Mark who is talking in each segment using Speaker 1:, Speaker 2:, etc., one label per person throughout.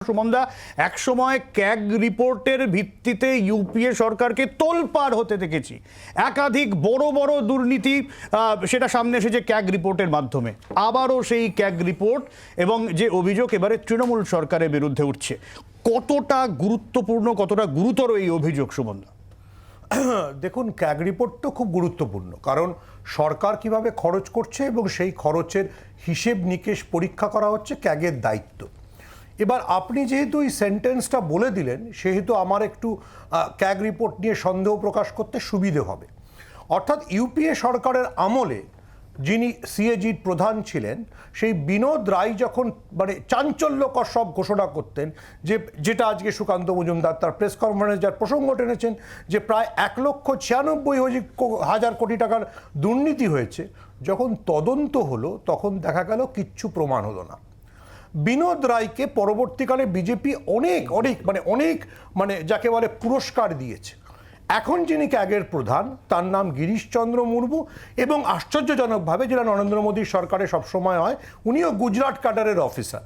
Speaker 1: সুমনদা, এক সময় ক্যাগ রিপোর্টের ভিত্তিতে ইউপিএ সরকারকে তোলপাড় হতে দেখেছি। একাধিক বড় বড় দুর্নীতি সেটা সামনে এসেছে ক্যাগ রিপোর্টের মাধ্যমে। আবারও সেই ক্যাগ রিপোর্ট এবং যে অভিযোগ এবারে তৃণমূল সরকারের বিরুদ্ধে উঠছে, কতটা গুরুত্বপূর্ণ, কতটা গুরুতর এই অভিযোগ সুমনদা?
Speaker 2: দেখুন, ক্যাগ রিপোর্ট তো খুব গুরুত্বপূর্ণ, কারণ সরকার কিভাবে খরচ করছে এবং সেই খরচের হিসেব নিকেশ পরীক্ষা করা হচ্ছে ক্যাগের দায়িত্ব। এবার আপনি যেহেতু এই সেন্টেন্সটা বলে দিলেন, সেহেতু আমার একটু ক্যাগ রিপোর্ট নিয়ে সন্দেহ প্রকাশ করতে সুবিধে হবে। অর্থাৎ ইউপিএ সরকারের আমলে যিনি সিএজির প্রধান ছিলেন, সেই বিনোদ রায় যখন চাঞ্চল্যকর সব ঘোষণা করতেন, যেটা আজকে সুকান্ত মজুমদার তার প্রেস কনফারেন্স যার প্রসঙ্গ টেনেছেন, যে প্রায় 1,96,000 কোটি টাকার দুর্নীতি হয়েছে, যখন তদন্ত হলো তখন দেখা গেল কিচ্ছু প্রমাণ হলো না। বিনোদ রায়কে পরবর্তীকালে বিজেপি অনেক যাকে বলে পুরস্কার দিয়েছে। এখন যিনি ক্যাগের প্রধান, তার নাম গিরিশচন্দ্র মুর্মু, এবং আশ্চর্যজনকভাবে, যেটা নরেন্দ্র মোদীর সরকারে সবসময় হয়, উনিও গুজরাট ক্যাডারের অফিসার।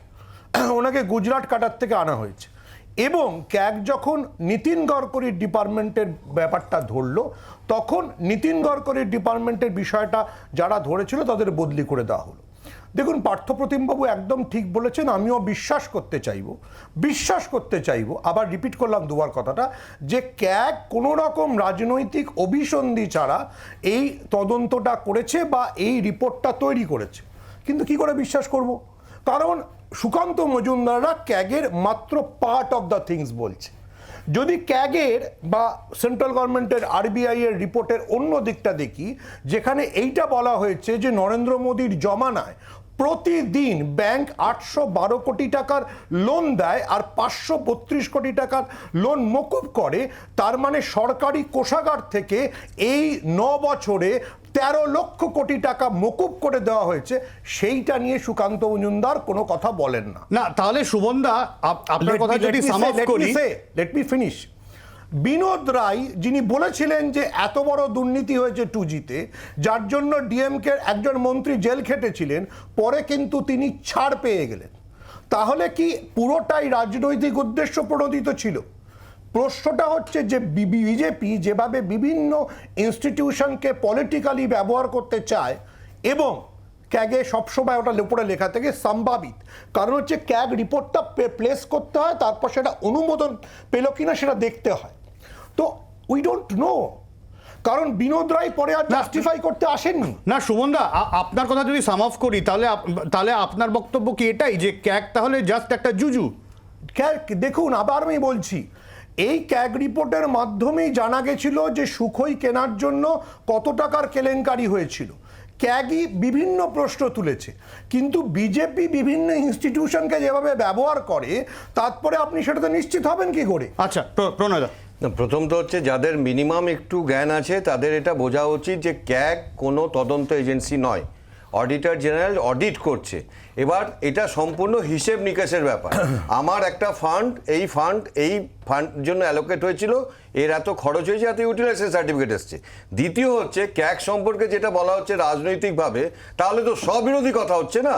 Speaker 2: ওনাকে গুজরাট ক্যাডার থেকে আনা হয়েছে। এবং ক্যাগ যখন নীতিন গডকরির ডিপার্টমেন্টের ব্যাপারটা ধরলো, তখন নীতিন গডকরির ডিপার্টমেন্টের বিষয়টা যারা ধরেছিল তাদের বদলি করে দেওয়া হলো। দেখুন, পার্থপ্রতিমবাবু একদম ঠিক বলেছেন। আমিও বিশ্বাস করতে চাইব, আবার রিপিট করলাম দুবার কথাটা, যে ক্যাগ কোনো রকম রাজনৈতিক অভিসন্ধি ছাড়া এই তদন্তটা করেছে বা এই রিপোর্টটা তৈরি করেছে। কিন্তু কি করে বিশ্বাস করব? কারণ সুকান্ত মজুমদাররা ক্যাগের মাত্র পার্ট অফ দ্য থিংস বলছে। যদি ক্যাগের বা সেন্ট্রাল গভর্নমেন্টের আরবিআই এর রিপোর্টের অন্য দিকটা দেখি, যেখানে এইটা বলা হয়েছে যে নরেন্দ্র মোদীর জমানায় প্রতিদিন ব্যাংক 812 কোটি টাকার লোন দেয় আর 532 কোটি টাকার লোন মকুব করে, তার মানে সরকারি কোষাগার থেকে এই 9 বছরে 13 লক্ষ কোটি টাকা মকুব করে দেওয়া হয়েছে। সেইটা নিয়ে সুকান্ত মজুমদার কোনো কথা বলেন না।
Speaker 1: তাহলে সুমনদা, আপনার কথা যদি সামাপ করি,
Speaker 2: লেট মি ফিনিশ। বিনোদ রায় যিনি বলেছিলেন যে এত বড় দুর্নীতি হয়েছে 2G-তে, যার জন্য ডিএমকে একজন মন্ত্রী জেল খেটেছিলেন, পরে কিন্তু তিনি ছাড় পেয়ে গেলেন। তাহলে কি পুরোটাই রাজনৈতিক উদ্দেশ্য প্রণোদিত ছিল? প্রশ্নটা হচ্ছে যে বিজেপি যেভাবে বিভিন্ন ইনস্টিটিউশনকে পলিটিক্যালি ব্যবহার করতে চায়, এবং ক্যাগে সবসময় ওটা উপরে লেখা থেকে সম্ভাবিত, কারণ হচ্ছে ক্যাগ রিপোর্টটা প্লেস করতে হয়, তারপর সেটা অনুমোদন পেল কিনা সেটা দেখতে হয়। তো উই ডোন্ট নো, কারণ বিনোদ রায় পরে আর জাস্টিফাই করতে আসেননি।
Speaker 1: না সুমনদা, আপনার কথা যদি সাম অফ করি, তাহলে আপনার বক্তব্য কি এটাই যে ক্যাগ তাহলে জাস্ট একটা জুজু?
Speaker 2: ক্যাগ, দেখুন, আবার আমি বলছি, এই ক্যাগ রিপোর্টের মাধ্যমেই জানা গেছিল যে সুখোই কেনার জন্য কত টাকার কেলেঙ্কারি হয়েছিল। ক্যাগই বিভিন্ন প্রশ্ন তুলেছে, কিন্তু বিজেপি বিভিন্ন ইনস্টিটিউশনকে যেভাবে ব্যবহার করে, তারপরে আপনি সেটাতে নিশ্চিত হবেন কি করে?
Speaker 1: আচ্ছা প্রণয়দা।
Speaker 3: প্রথম তো হচ্ছে, যাদের মিনিমাম একটু জ্ঞান আছে তাদের এটা বোঝা উচিত যে ক্যাগ কোনো তদন্ত এজেন্সি নয়। অডিটর জেনারেল অডিট করছে। এবার এটা সম্পূর্ণ হিসেব নিকেশের ব্যাপার। আমার একটা ফান্ড, এই ফান্ড জন্য অ্যালোকেট হয়েছিল, এর এত খরচ হয়েছে, এত ইউটিলাইজেশন সার্টিফিকেট এসছে। দ্বিতীয় হচ্ছে, ক্যাগ সম্পর্কে যেটা বলা হচ্ছে রাজনৈতিকভাবে, তাহলে তো স্ববিরোধী কথা হচ্ছে না।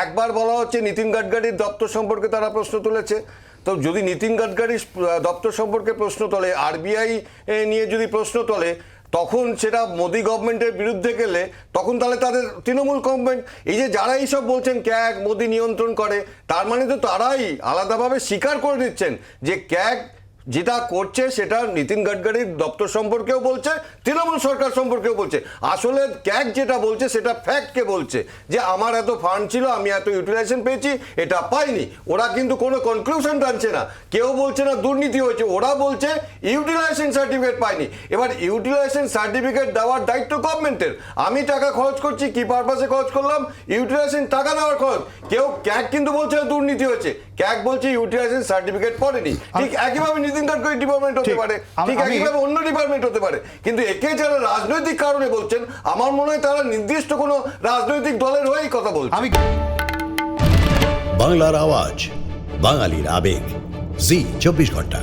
Speaker 3: একবার বলা হচ্ছে নীতিন গডকরির দপ্তর সম্পর্কে তারা প্রশ্ন তুলেছে, তো যদি নীতিন গডকরির দপ্তর সম্পর্কে প্রশ্ন তোলে, আরবিআই নিয়ে যদি প্রশ্ন তোলে, তখন সেটা মোদি গভর্নমেন্টের বিরুদ্ধে গেলে তখন তাহলে তাদের তৃণমূল গভর্নমেন্ট, এই যে যারা এইসব বলছেন ক্যাগ মোদি নিয়ন্ত্রণ করে, তার মানে তো তারাই আলাদাভাবে স্বীকার করে দিচ্ছেন যে ক্যাগ যেটা করছে সেটা নীতিন গডকরির দপ্তর সম্পর্কেও বলছে, তৃণমূল সরকার সম্পর্কেও বলছে। আসলে ক্যাগ যেটা বলছে সেটা ফ্যাক্টকে বলছে, যে আমার এত ফান্ড ছিল, আমি এত ইউটিলাইজেশন পেয়েছি, এটা পাইনি। ওরা কিন্তু কোনো কনক্লুশন টানছে না, কেউ বলছে না দুর্নীতি হয়েছে, ওরা বলছে ইউটিলাইজেশন সার্টিফিকেট পাইনি। এবার ইউটিলাইজেশন সার্টিফিকেট দেওয়ার দায়িত্ব গভর্নমেন্টের। আমি টাকা খরচ করছি, কি পারপাসে খরচ করলাম? ইউটিলাইজেশন টাকা দেওয়ার খরচ। ক্যাগ কিন্তু বলছে দুর্নীতি হয়েছে, ক্যাগ বলছে ইউটিলাইজেশন সার্টিফিকেট পড়েনি। ঠিক একইভাবে নীতিন গডকরি ডিপার্টমেন্ট হতে পারে, ঠিক একইভাবে অন্য ডিপার্টমেন্ট হতে পারে, কিন্তু একে যারা রাজনৈতিক কারণে বলছেন, আমার মনে হয় তারা নির্দিষ্ট কোনো রাজনৈতিক দলের হয়েই কথা বলছেন।
Speaker 4: বাংলার আওয়াজ, বাঙালির আবেগ, জি 24 ঘন্টা।